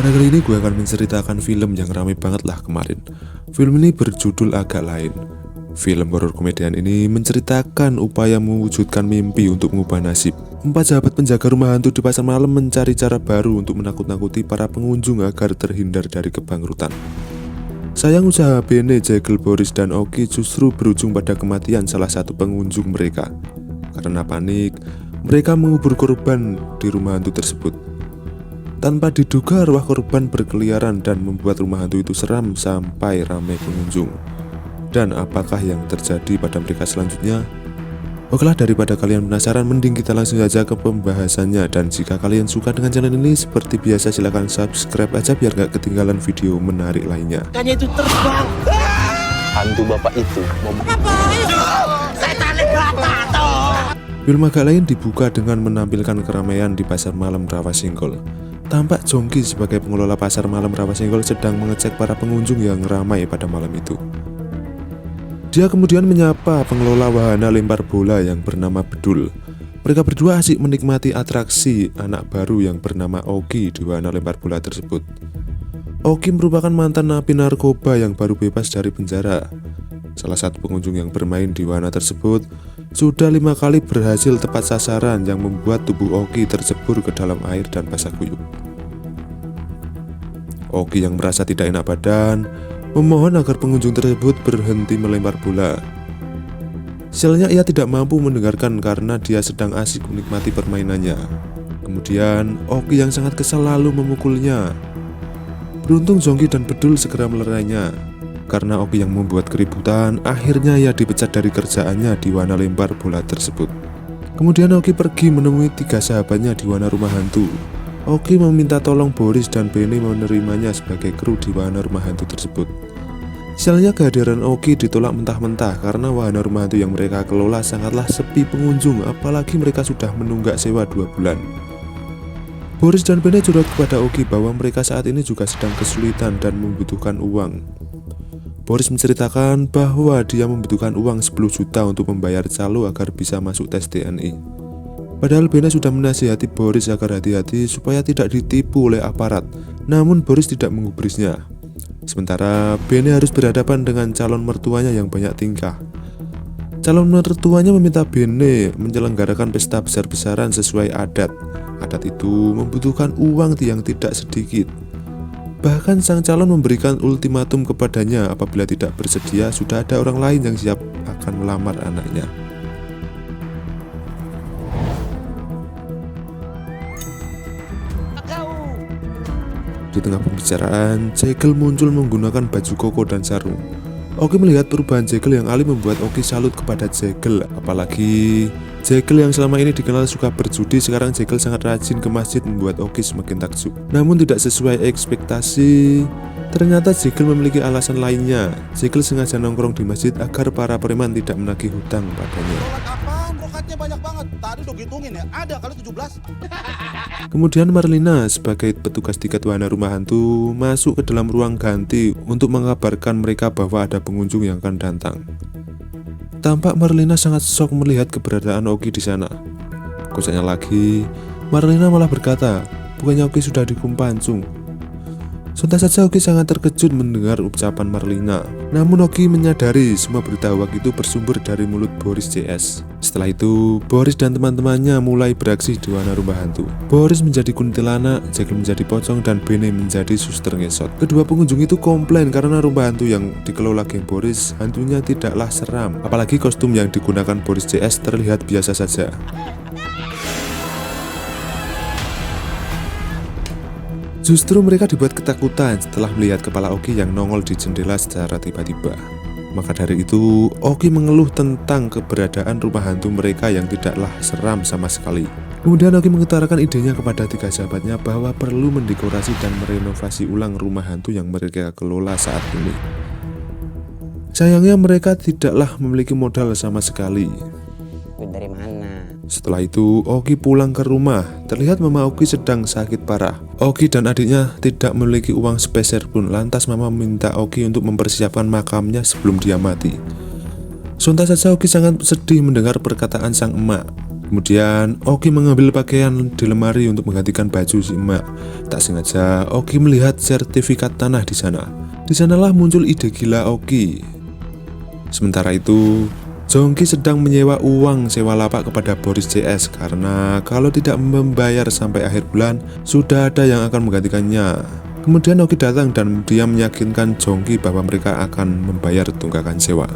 Pada kali ini gue akan menceritakan film yang ramai banget lah kemarin. Film ini berjudul agak lain. Film horor komedian ini menceritakan upaya mewujudkan mimpi untuk mengubah nasib. 4 sahabat penjaga rumah hantu di pasar malam mencari cara baru untuk menakut-nakuti para pengunjung agar terhindar dari kebangkrutan. Sayang usaha Bene, Jekyll, Boris, dan Oki justru berujung pada kematian salah satu pengunjung mereka. Karena panik, mereka mengubur korban di rumah hantu tersebut. Tanpa diduga arwah korban berkeliaran dan membuat rumah hantu itu seram sampai ramai pengunjung. Dan apakah yang terjadi pada mereka selanjutnya? Okelah, daripada kalian penasaran, mending kita langsung saja ke pembahasannya. Dan jika kalian suka dengan channel ini, seperti biasa silahkan subscribe aja biar gak ketinggalan video menarik lainnya. Makanya itu terbang. Hantu bapak itu mau Film agak lain dibuka dengan menampilkan keramaian di pasar malam Rawasenggol. Tampak Jongki sebagai pengelola pasar malam Rawasenggol sedang mengecek para pengunjung yang ramai pada malam itu. Dia kemudian menyapa pengelola wahana lempar bola yang bernama Bedul. Mereka berdua asik menikmati atraksi anak baru yang bernama Oki di wahana lempar bola tersebut. Oki merupakan mantan napi narkoba yang baru bebas dari penjara. Salah satu pengunjung yang bermain di wahana tersebut sudah 5 kali berhasil tepat sasaran yang membuat tubuh Oki tercebur ke dalam air dan basah kuyup. Oki yang merasa tidak enak badan memohon agar pengunjung tersebut berhenti melempar bola. Sialnya ia tidak mampu mendengarkan karena dia sedang asik menikmati permainannya. Kemudian Oki yang sangat kesal lalu memukulnya. Beruntung Jongki dan Bedul segera melerainya. Karena Oki yang membuat keributan, akhirnya ia dipecat dari kerjaannya di wahana lempar bola tersebut. Kemudian Oki pergi menemui 3 sahabatnya di wahana rumah hantu. Oki meminta tolong Boris dan Bene menerimanya sebagai kru di wahana rumah hantu tersebut. Sialnya kehadiran Oki ditolak mentah-mentah karena wahana rumah hantu yang mereka kelola sangatlah sepi pengunjung, apalagi mereka sudah menunggak sewa 2 bulan. Boris dan Bene curhat kepada Oki bahwa mereka saat ini juga sedang kesulitan dan membutuhkan uang. Boris menceritakan bahwa dia membutuhkan uang 10 juta untuk membayar calo agar bisa masuk tes TNI. Padahal Bene sudah menasihati Boris agar hati-hati supaya tidak ditipu oleh aparat, namun Boris tidak menggubrisnya. Sementara Bene harus berhadapan dengan calon mertuanya yang banyak tingkah. Calon mertuanya meminta Bene menyelenggarakan pesta besar-besaran sesuai adat. Adat itu membutuhkan uang yang tidak sedikit. Bahkan sang calon memberikan ultimatum kepadanya, apabila tidak bersedia sudah ada orang lain yang siap akan melamar anaknya. Di tengah pembicaraan, Jekyll muncul menggunakan baju koko dan sarung. Oki melihat perubahan Jekyll yang alim membuat Oki salut kepada Jekyll. Apalagi Jekyll yang selama ini dikenal suka berjudi, sekarang Jekyll sangat rajin ke masjid membuat Oki semakin takjub. Namun tidak sesuai ekspektasi. Ternyata Jekyll memiliki alasan lainnya. Jekyll sengaja nongkrong di masjid agar para preman tidak menagih hutang padanya. Apaan? Brokatnya banyak banget. Tadi udah hitungin ya. Ada kali 17. Kemudian Marlina sebagai petugas tiket wahana rumah hantu masuk ke dalam ruang ganti untuk mengabarkan mereka bahwa ada pengunjung yang akan datang. Tampak Marlina sangat shock melihat keberadaan Oki di sana. Kocaknya lagi, Marlina malah berkata, bukannya Oki sudah dihukum pancung. Sontak saja Oki sangat terkejut mendengar ucapan Marlina. Namun Oki menyadari semua berita hoax itu bersumber dari mulut Boris CS. Setelah itu, Boris dan teman-temannya mulai beraksi di wahana rumah hantu. Boris menjadi kuntilanak, Jekyll menjadi pocong, dan Bene menjadi suster ngesot. Kedua pengunjung itu komplain karena rumah hantu yang dikelola geng Boris hantunya tidaklah seram. Apalagi kostum yang digunakan Boris CS terlihat biasa saja. Justru mereka dibuat ketakutan setelah melihat kepala Oki yang nongol di jendela secara tiba-tiba. Maka dari itu, Oki mengeluh tentang keberadaan rumah hantu mereka yang tidaklah seram sama sekali. Kemudian Oki mengutarakan idenya kepada 3 sahabatnya bahwa perlu mendekorasi dan merenovasi ulang rumah hantu yang mereka kelola saat ini. Sayangnya mereka tidaklah memiliki modal sama sekali. dari mana? Setelah itu, Oki pulang ke rumah. Terlihat mama Oki sedang sakit parah. Oki dan adiknya tidak memiliki uang sepeser pun. Lantas mama minta Oki untuk mempersiapkan makamnya sebelum dia mati. Sontak saja Oki sangat sedih mendengar perkataan sang emak. Kemudian Oki mengambil pakaian di lemari untuk menggantikan baju si emak. Tak sengaja Oki melihat sertifikat tanah di sana. Di sanalah muncul ide gila Oki. Sementara itu, Jongki sedang menyewa uang sewa lapak kepada Boris CS karena kalau tidak membayar sampai akhir bulan, sudah ada yang akan menggantikannya. Kemudian Oki datang dan dia meyakinkan Jongki bahwa mereka akan membayar tunggakan sewa.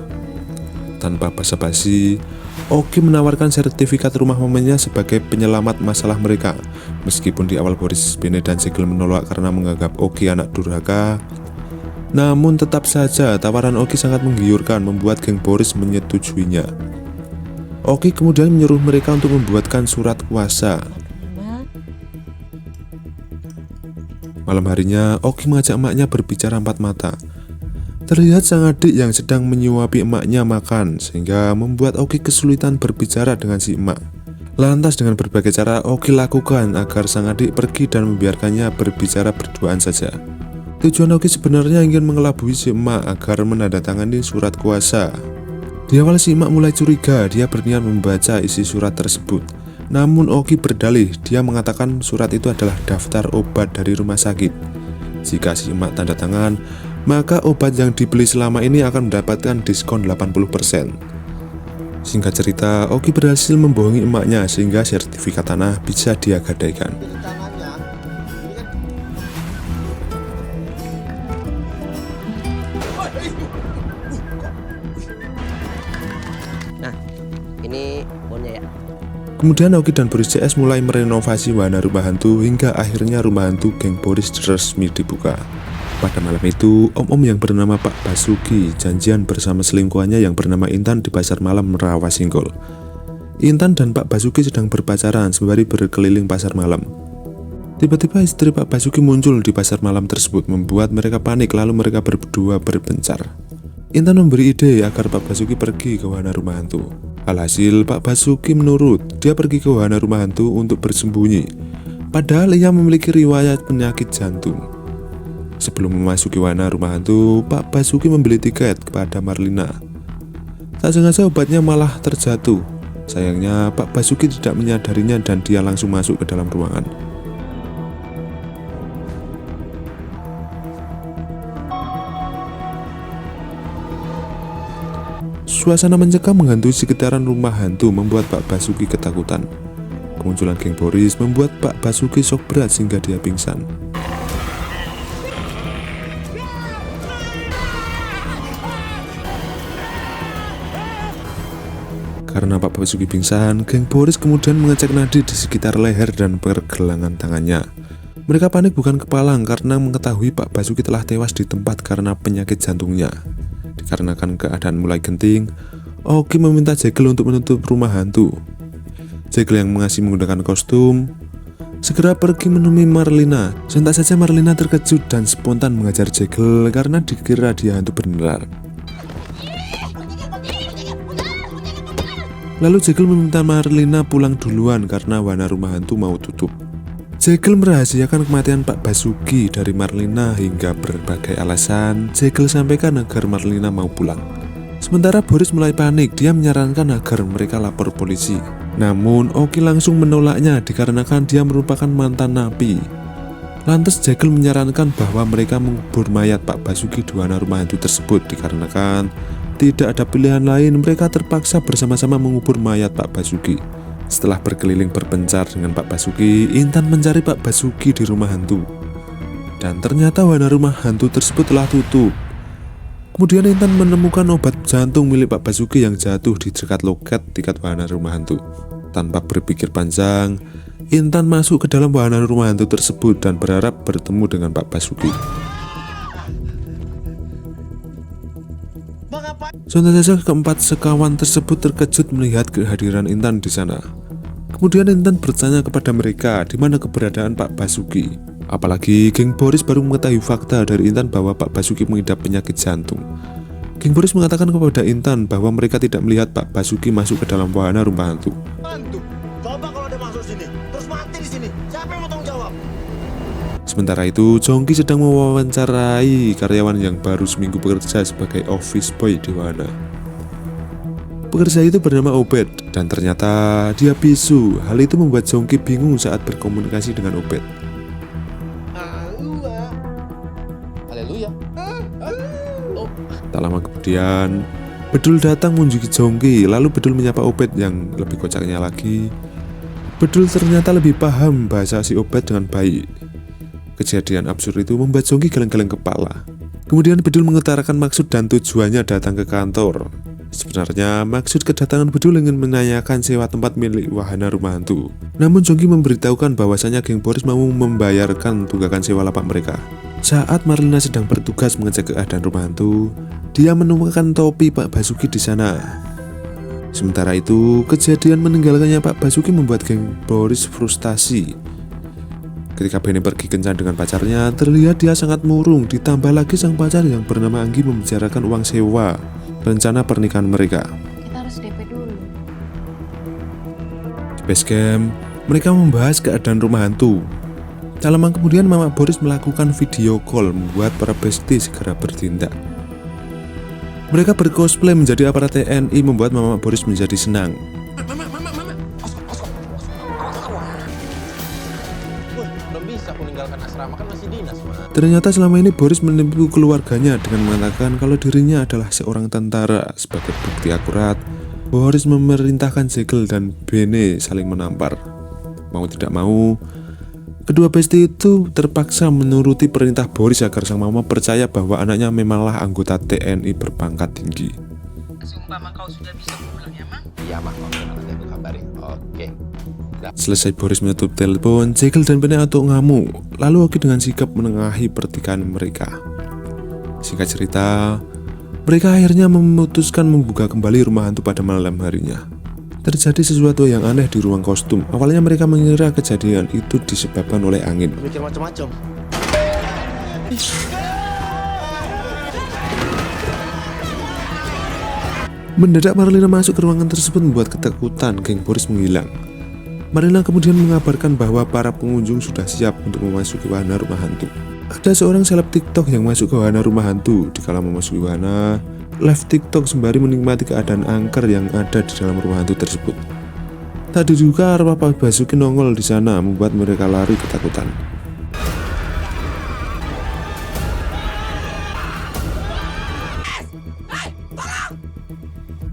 Tanpa basa-basi, Oki menawarkan sertifikat rumah momennya sebagai penyelamat masalah mereka. Meskipun di awal Boris, Bene dan Segel menolak karena menganggap Oki anak durhaka, namun tetap saja tawaran Oki sangat menggiurkan, membuat geng Boris menyetujuinya. Oki kemudian menyuruh mereka untuk membuatkan surat kuasa. Malam harinya, Oki mengajak emaknya berbicara empat mata. Terlihat sang adik yang sedang menyuapi emaknya makan, sehingga membuat Oki kesulitan berbicara dengan si emak. Lantas dengan berbagai cara Oki lakukan agar sang adik pergi dan membiarkannya berbicara berduaan saja. Tujuan Oki sebenarnya ingin mengelabui si emak agar menandatangani surat kuasa. Di awal si emak mulai curiga, dia berniat membaca isi surat tersebut. Namun Oki berdalih, dia mengatakan surat itu adalah daftar obat dari rumah sakit. Jika si emak tanda tangan, maka obat yang dibeli selama ini akan mendapatkan diskon 80%. Singkat cerita, Oki berhasil membohongi emaknya sehingga sertifikat tanah bisa dia gadaikan. Nah, ini bonnya ya. Kemudian Oki dan Boris CS mulai merenovasi wahana rumah hantu hingga akhirnya rumah hantu geng Boris resmi dibuka. Pada malam itu, om-om yang bernama Pak Basuki janjian bersama selingkuhannya yang bernama Intan di pasar malam Rawa Singgol. Intan dan Pak Basuki sedang berpacaran sembari berkeliling pasar malam. Tiba-tiba istri Pak Basuki muncul di pasar malam tersebut, membuat mereka panik, lalu mereka berdua berpencar. Intan memberi ide agar Pak Basuki pergi ke wahana rumah hantu. Alhasil Pak Basuki menurut, dia pergi ke wahana rumah hantu untuk bersembunyi. Padahal ia memiliki riwayat penyakit jantung. Sebelum memasuki wahana rumah hantu, Pak Basuki membeli tiket kepada Marlina. Tak sengaja obatnya malah terjatuh. Sayangnya Pak Basuki tidak menyadarinya dan dia langsung masuk ke dalam ruangan. Suasana mencekam menghantui sekitaran rumah hantu membuat Pak Basuki ketakutan. Kemunculan geng Boris membuat Pak Basuki shock berat sehingga dia pingsan. Karena Pak Basuki pingsan, geng Boris kemudian mengecek nadi di sekitar leher dan pergelangan tangannya. Mereka panik bukan kepalang karena mengetahui Pak Basuki telah tewas di tempat karena penyakit jantungnya. Dikarenakan keadaan mulai genting, Oki meminta Jegel untuk menutup rumah hantu. Jegel yang masih menggunakan kostum segera pergi menemui Marlina. Sontak saja Marlina terkejut dan spontan mengajar Jegel karena dikira dia hantu beneran. Lalu Jegel meminta Marlina pulang duluan karena wahana rumah hantu mau tutup. Jegel merahasiakan kematian Pak Basuki dari Marlina hingga berbagai alasan Jegel sampaikan agar Marlina mau pulang. Sementara Boris mulai panik, dia menyarankan agar mereka lapor polisi. Namun Oki langsung menolaknya dikarenakan dia merupakan mantan napi. Lantas Jegel menyarankan bahwa mereka mengubur mayat Pak Basuki di wahana rumah hantu tersebut dikarenakan tidak ada pilihan lain, mereka terpaksa bersama-sama mengubur mayat Pak Basuki. Setelah berkeliling berpencar dengan Pak Basuki, Intan mencari Pak Basuki di rumah hantu. Dan ternyata wahana rumah hantu tersebut telah tutup. Kemudian Intan menemukan obat jantung milik Pak Basuki yang jatuh di dekat loket tiket wahana rumah hantu. Tanpa berpikir panjang, Intan masuk ke dalam wahana rumah hantu tersebut dan berharap bertemu dengan Pak Basuki. Sontak saja keempat sekawan tersebut terkejut melihat kehadiran Intan di sana. Kemudian Intan bertanya kepada mereka di mana keberadaan Pak Basuki. Apalagi geng Boris baru mengetahui fakta dari Intan bahwa Pak Basuki mengidap penyakit jantung. Geng Boris mengatakan kepada Intan bahwa mereka tidak melihat Pak Basuki masuk ke dalam wahana rumah hantu. Coba kalau dia masuk sini, terus mati di sini, siapa yang mau tanggung jawab? Sementara itu, Jongki sedang mewawancarai karyawan yang baru seminggu bekerja sebagai office boy di wahana. Pekerja itu bernama Obed dan ternyata dia bisu. Hal itu membuat Jongki bingung saat berkomunikasi dengan Obed. Haleluya. Tak lama kemudian, Bedul datang mengunjungi Jongki. Lalu Bedul menyapa Obed. Yang lebih kocaknya lagi, Bedul ternyata lebih paham bahasa si Obed dengan baik. Kejadian absurd itu membuat Jongki geleng-geleng kepala. Kemudian Bedul mengutarakan maksud dan tujuannya datang ke kantor. Sebenarnya maksud kedatangan Bedul ingin menanyakan sewa tempat milik wahana rumah hantu. Namun Jongki memberitahukan bahwasanya geng Boris mau membayarkan tunggakan sewa lapak mereka. Saat Marlina sedang bertugas mengecek keadaan rumah hantu, dia menemukan topi Pak Basuki di sana. Sementara itu, kejadian meninggalkannya Pak Basuki membuat geng Boris frustasi. Ketika Bene pergi kencan dengan pacarnya, terlihat dia sangat murung. Ditambah lagi sang pacar yang bernama Anggi membicarakan uang sewa rencana pernikahan mereka. Kita harus DP dulu. Di base camp, mereka membahas keadaan rumah hantu. Tak lama kemudian Mama Boris melakukan video call membuat para bestie segera bertindak. Mereka bercosplay menjadi aparat TNI membuat Mama Boris menjadi senang. Belum bisa aku meninggalkan asrama, kan masih dinas, Ma. Ternyata selama ini Boris menipu keluarganya dengan mengatakan kalau dirinya adalah seorang tentara. Sebagai bukti akurat, Boris memerintahkan Jekyll dan Bene saling menampar. Mau tidak mau, kedua bestie itu terpaksa menuruti perintah Boris agar sang mama percaya bahwa anaknya memanglah anggota TNI berpangkat tinggi. Seumpama kau sudah bisa pulang ya, Mang? Iya, Mak, nanti aku kabarin. Oke. Selesai Boris menutup telepon, Jekyll dan Bene atau ngamuk. Lalu Oki dengan sikap menengahi pertikaian mereka. Singkat cerita, mereka akhirnya memutuskan membuka kembali rumah hantu pada malam harinya. Terjadi sesuatu yang aneh di ruang kostum. Awalnya mereka mengira kejadian itu disebabkan oleh angin. Mikir macam-macam. Mendadak Marlina masuk ke ruangan tersebut membuat ketakutan geng Boris menghilang. Marlina kemudian mengabarkan bahwa para pengunjung sudah siap untuk memasuki wahana rumah hantu. Ada seorang seleb TikTok yang masuk ke wahana rumah hantu. Dikala memasuki wahana, live TikTok sembari menikmati keadaan angker yang ada di dalam rumah hantu tersebut. Tak diduga arwah Pak Basuki nongol di sana membuat mereka lari ketakutan.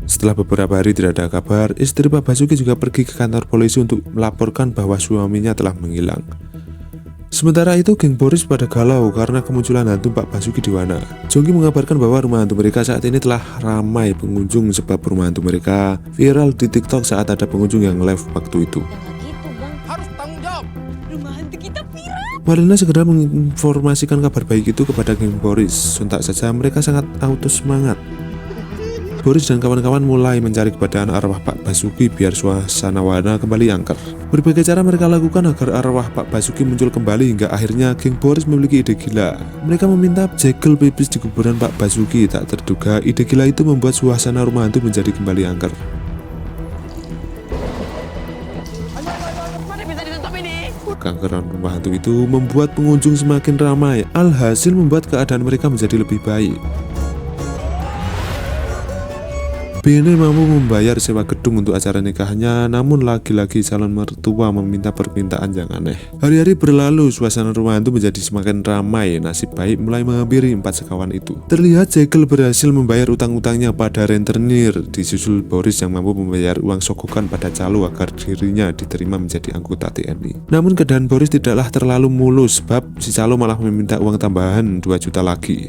Setelah beberapa hari tidak ada kabar, istri Pak Basuki juga pergi ke kantor polisi untuk melaporkan bahwa suaminya telah menghilang. Sementara itu, geng Boris pada galau karena kemunculan hantu Pak Basuki di wahana. Jongki mengabarkan bahwa rumah hantu mereka saat ini telah ramai pengunjung sebab rumah hantu mereka viral di TikTok saat ada pengunjung yang live waktu itu. Jangan gitu, Bang. Harus tanggung jawab. Rumah hantu kita viral. Marlina segera menginformasikan kabar baik itu kepada geng Boris. Sontak saja mereka sangat auto semangat. Boris dan kawan-kawan mulai mencari keberadaan arwah Pak Basuki biar suasana wahana kembali angker. Berbagai cara mereka lakukan agar arwah Pak Basuki muncul kembali hingga akhirnya geng Boris memiliki ide gila. Mereka meminta Jekyll pipis di kuburan Pak Basuki. Tak terduga ide gila itu membuat suasana rumah hantu menjadi kembali angker. Mana bisa ditutup ini? Keangkeran rumah hantu itu membuat pengunjung semakin ramai. Alhasil membuat keadaan mereka menjadi lebih baik. Bene mampu membayar sewa gedung untuk acara nikahnya, namun lagi-lagi calon mertua meminta permintaan yang aneh. Hari-hari berlalu, suasana rumah hantu menjadi semakin ramai. Nasib baik mulai menghampiri 4 sekawan itu. Terlihat Jekyll berhasil membayar utang-utangnya pada rentenir, disusul Boris yang mampu membayar uang sogokan pada calo agar dirinya diterima menjadi anggota TNI. Namun keadaan Boris tidaklah terlalu mulus sebab si calo malah meminta uang tambahan 2 juta lagi.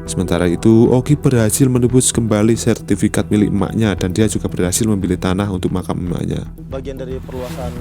Sementara itu, Oki berhasil menebus kembali sertifikat milik emaknya dan dia juga berhasil membeli tanah untuk makam emaknya. Bagian dari perluasan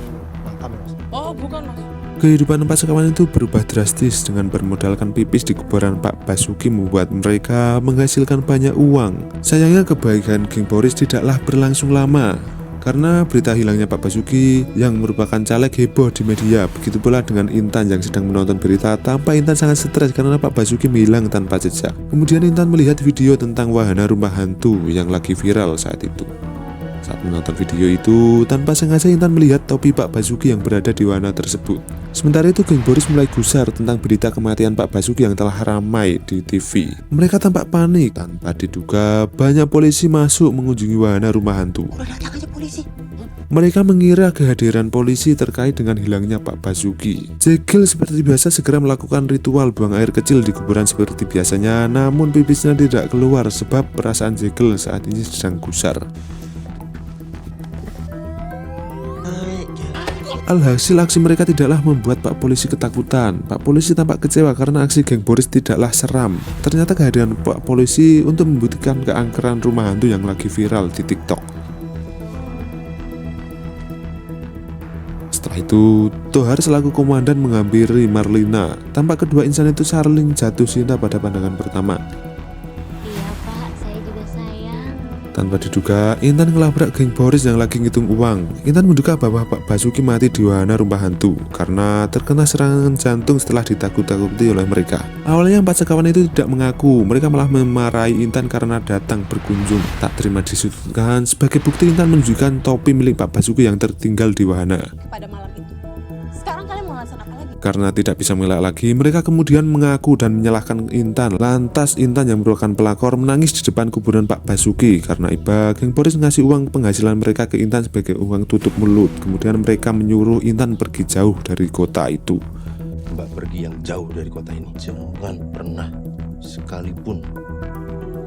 makam ya, Mas. Oh, bukan, Mas. Kehidupan 4 sekawan itu berubah drastis dengan bermodalkan pipis di kuburan Pak Basuki membuat mereka menghasilkan banyak uang. Sayangnya kebaikan geng Boris tidaklah berlangsung lama. Karena berita hilangnya Pak Basuki yang merupakan caleg heboh di media. Begitu pula dengan Intan yang sedang menonton berita. Tampak Intan sangat stres karena Pak Basuki hilang tanpa jejak. Kemudian Intan melihat video tentang wahana rumah hantu yang lagi viral saat itu. Saat menonton video itu, tanpa sengaja Intan melihat topi Pak Basuki yang berada di wahana tersebut. Sementara itu geng Boris mulai gusar tentang berita kematian Pak Basuki yang telah ramai di TV. Mereka tampak panik. Tanpa diduga, banyak polisi masuk mengunjungi wahana rumah hantu. Udah datang aja polisi. Mereka mengira kehadiran polisi terkait dengan hilangnya Pak Basuki. Jegel seperti biasa segera melakukan ritual buang air kecil di kuburan seperti biasanya, namun pipisnya tidak keluar sebab perasaan Jegel saat ini sedang gusar. Alhasil aksi mereka tidaklah membuat Pak Polisi ketakutan. Pak Polisi tampak kecewa karena aksi geng Boris tidaklah seram. Ternyata kehadiran Pak Polisi untuk membuktikan keangkeran rumah hantu yang lagi viral di TikTok. Setelah itu, Tohar selaku komandan menghampiri Marlina. Tampak kedua insan itu saling jatuh cinta pada pandangan pertama. Iya Pak, saya juga sayang. Tanpa diduga, Intan ngelabrak geng Boris yang lagi ngitung uang. Intan menduga bahwa Pak Basuki mati di wahana rumah hantu karena terkena serangan jantung setelah ditakut-takuti oleh mereka. Awalnya 4 sekawan itu tidak mengaku, mereka malah memarahi Intan karena datang berkunjung. Tak terima disudutkan, sebagai bukti Intan menunjukkan topi milik Pak Basuki yang tertinggal di wahana. Pada malam itu. Sekarang kalian mau alasan apa lagi? Karena tidak bisa mengelak lagi, mereka kemudian mengaku dan menyalahkan Intan. Lantas Intan yang merupakan pelakor menangis di depan kuburan Pak Basuki karena iba geng Boris ngasih uang penghasilan mereka ke Intan sebagai uang tutup mulut. Kemudian mereka menyuruh Intan pergi jauh dari kota itu. Mbak pergi yang jauh dari kota ini. Jangan pernah sekalipun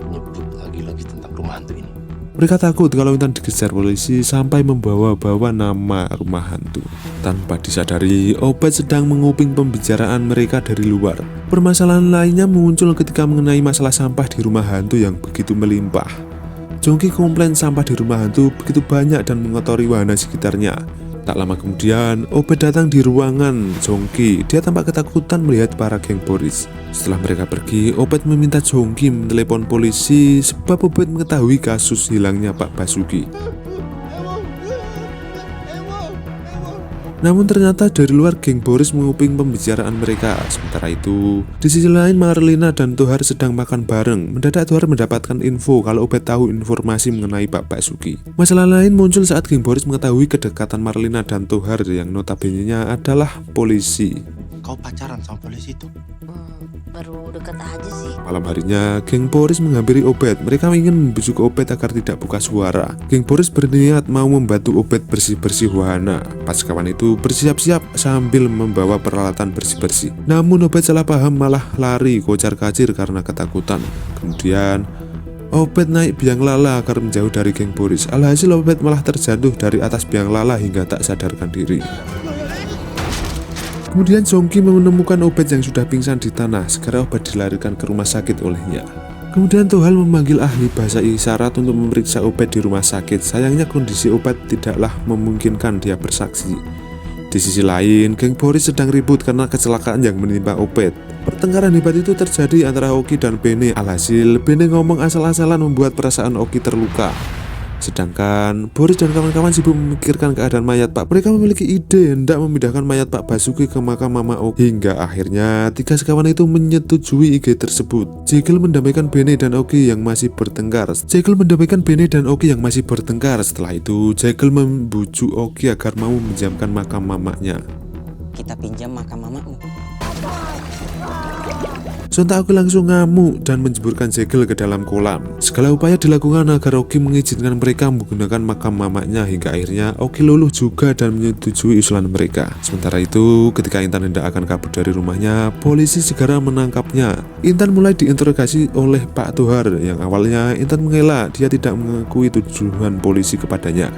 menyebut lagi tentang rumah hantu ini. Mereka takut kalau Intan dikejar polisi sampai membawa-bawa nama rumah hantu. Tanpa disadari, Obed sedang menguping pembicaraan mereka dari luar. Permasalahan lainnya muncul ketika mengenai masalah sampah di rumah hantu yang begitu melimpah. Jongki komplain sampah di rumah hantu begitu banyak dan mengotori wahana sekitarnya. Tak lama kemudian, Obed datang di ruangan Jongki. Dia tampak ketakutan melihat para geng Boris. Setelah mereka pergi, Obed meminta Jongki menelepon polisi sebab Obed mengetahui kasus hilangnya Pak Basuki. Namun ternyata dari luar geng Boris menguping pembicaraan mereka. Sementara itu, di sisi lain Marlina dan Tohar sedang makan bareng. Mendadak Tohar mendapatkan info kalau Obed tahu informasi mengenai Pak Basuki. Masalah lain muncul saat geng Boris mengetahui kedekatan Marlina dan Tohar yang notabene-nya adalah polisi. Kau pacaran sama polisi itu? Baru deket aja sih. Malam harinya, geng Boris menghampiri Obed. Mereka ingin membujuk Obed agar tidak buka suara. Geng Boris berniat mau membantu Obed bersih-bersih wahana. Pas kawan itu bersiap-siap sambil membawa peralatan bersih-bersih. Namun Obed salah paham malah lari kocar-kacir karena ketakutan. Kemudian Obed naik biang lala agar menjauh dari geng Boris. Alhasil Obed malah terjatuh dari atas biang lala hingga tak sadarkan diri. Kemudian Jongki menemukan Obed yang sudah pingsan di tanah. Segera Obed dilarikan ke rumah sakit olehnya. Kemudian Tohal memanggil ahli bahasa isyarat untuk memeriksa Obed di rumah sakit. Sayangnya kondisi Obed tidaklah memungkinkan dia bersaksi. Di sisi lain, geng Boris sedang ribut karena kecelakaan yang menimpa Obed. Pertengkaran hebat itu terjadi antara Oki dan Bene. Alhasil, Bene ngomong asal-asalan membuat perasaan Oki terluka. Sedangkan Boris dan kawan-kawan sibuk memikirkan keadaan mayat Pak. Mereka memiliki ide hendak memindahkan mayat Pak Basuki ke makam Mama Oki. Hingga akhirnya 3 sekawan itu menyetujui ide tersebut. Jegel mendamaikan Bene dan Oki yang masih bertengkar. Setelah itu Jegel membujuk Oki agar mau menjamkan makam mamanya. Kita pinjam makam mamamu. Sontak Oki langsung ngamuk dan menjeburkan Jegel ke dalam kolam. Segala upaya dilakukan agar Oki mengizinkan mereka menggunakan makam mamanya. Hingga akhirnya Oki luluh juga dan menyetujui usulan mereka. Sementara itu, ketika Intan hendak akan kabur dari rumahnya, polisi segera menangkapnya. Intan mulai diinterogasi oleh Pak Tohar. Yang awalnya Intan mengelak, dia tidak mengakui tuduhan polisi kepadanya.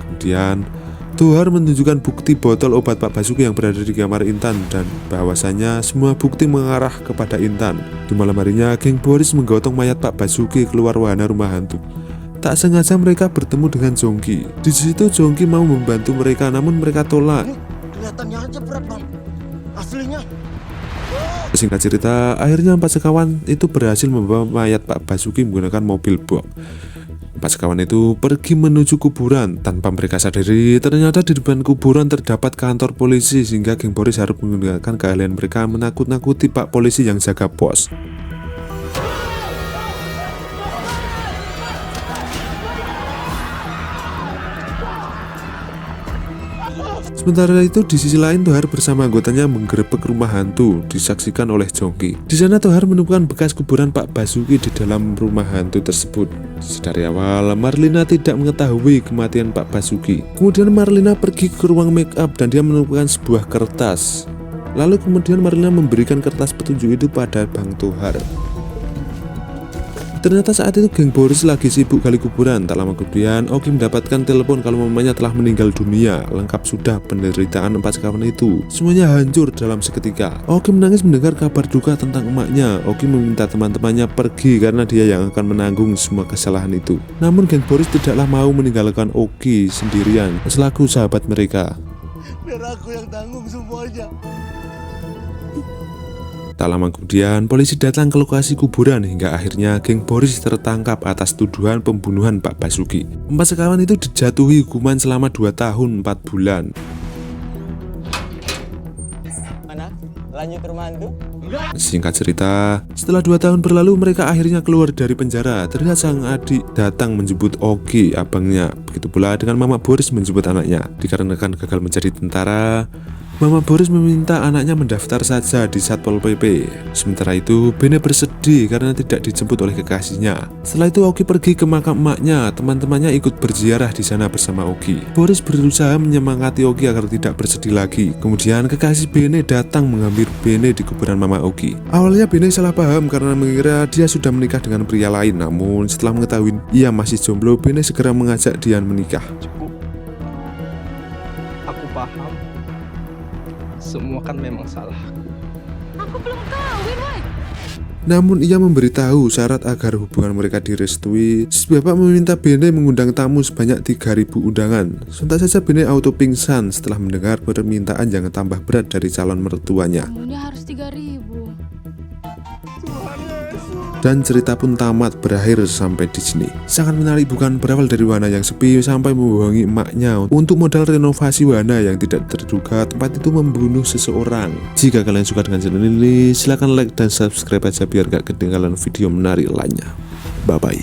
Kemudian Tohar menunjukkan bukti botol obat Pak Basuki yang berada di kamar Intan dan bahwasanya semua bukti mengarah kepada Intan. Di malam harinya, geng Boris menggotong mayat Pak Basuki keluar wahana rumah hantu. Tak sengaja mereka bertemu dengan Jongki. Di situ Jongki mau membantu mereka, namun mereka tolak. Kelihatannya aja berat, Bang. Aslinya. Singkat cerita, akhirnya 4 sekawan itu berhasil membawa mayat Pak Basuki menggunakan mobil box. 4 sekawan itu pergi menuju kuburan. Tanpa mereka sadari, ternyata di depan kuburan terdapat kantor polisi sehingga geng Boris harus menggunakan keahlian mereka menakut-nakuti Pak Polisi yang jaga pos. Sementara itu di sisi lain Tohar bersama anggotanya menggerebek rumah hantu disaksikan oleh Jongki. Di sana Tohar menemukan bekas kuburan Pak Basuki di dalam rumah hantu tersebut. Dari awal Marlina tidak mengetahui kematian Pak Basuki. Kemudian Marlina pergi ke ruang make up dan dia menemukan sebuah kertas. Lalu kemudian Marlina memberikan kertas petunjuk itu pada Bang Tohar. Ternyata saat itu geng Boris lagi sibuk gali kuburan. Tak lama kemudian Oki mendapatkan telepon kalau mamanya telah meninggal dunia. Lengkap sudah penderitaan 4 sekawan itu. Semuanya hancur dalam seketika. Oki menangis mendengar kabar duka tentang emaknya. Oki meminta teman-temannya pergi karena dia yang akan menanggung semua kesalahan itu. Namun geng Boris tidaklah mau meninggalkan Oki sendirian selaku sahabat mereka. Biar aku yang tanggung semuanya. Tak lama kemudian, polisi datang ke lokasi kuburan hingga akhirnya geng Boris tertangkap atas tuduhan pembunuhan Pak Basuki. 4 sekawan itu dijatuhi hukuman selama 2 tahun 4 bulan. Mana? Lanjut rumah hantu? Singkat cerita, setelah 2 tahun berlalu mereka akhirnya keluar dari penjara. Terlihat sang adik datang menjemput Oki, abangnya. Begitu pula dengan Mama Boris menjemput anaknya. Dikarenakan gagal menjadi tentara, Mama Boris meminta anaknya mendaftar saja di Satpol PP. Sementara itu, Bene bersedih karena tidak dijemput oleh kekasihnya. Setelah itu Oki pergi ke makam emaknya. Teman-temannya ikut berziarah di sana bersama Oki. Boris berusaha menyemangati Oki agar tidak bersedih lagi. Kemudian kekasih Bene datang mengambil Bene di kuburan Mama Oki. Awalnya Bene salah paham karena mengira dia sudah menikah dengan pria lain. Namun setelah mengetahui ia masih jomblo, Bene segera mengajak Dian menikah. Cukup. Aku paham. Semua kan memang salah. Aku belum kawin, woi. Namun ia memberitahu syarat agar hubungan mereka direstui. Bapak meminta Bene mengundang tamu sebanyak 3.000 undangan. Sontak saja Bene auto pingsan setelah mendengar permintaan yang tambah berat dari calon mertuanya. Tamunya harus 3.000. Dan cerita pun tamat berakhir sampai di sini. Sangat menarik bukan, berawal dari Wana yang sepi sampai membohongi emaknya untuk modal renovasi Wana yang tidak terduga tempat itu membunuh seseorang. Jika kalian suka dengan channel ini, silahkan like dan subscribe aja biar gak ketinggalan video menarik lainnya. Bye bye.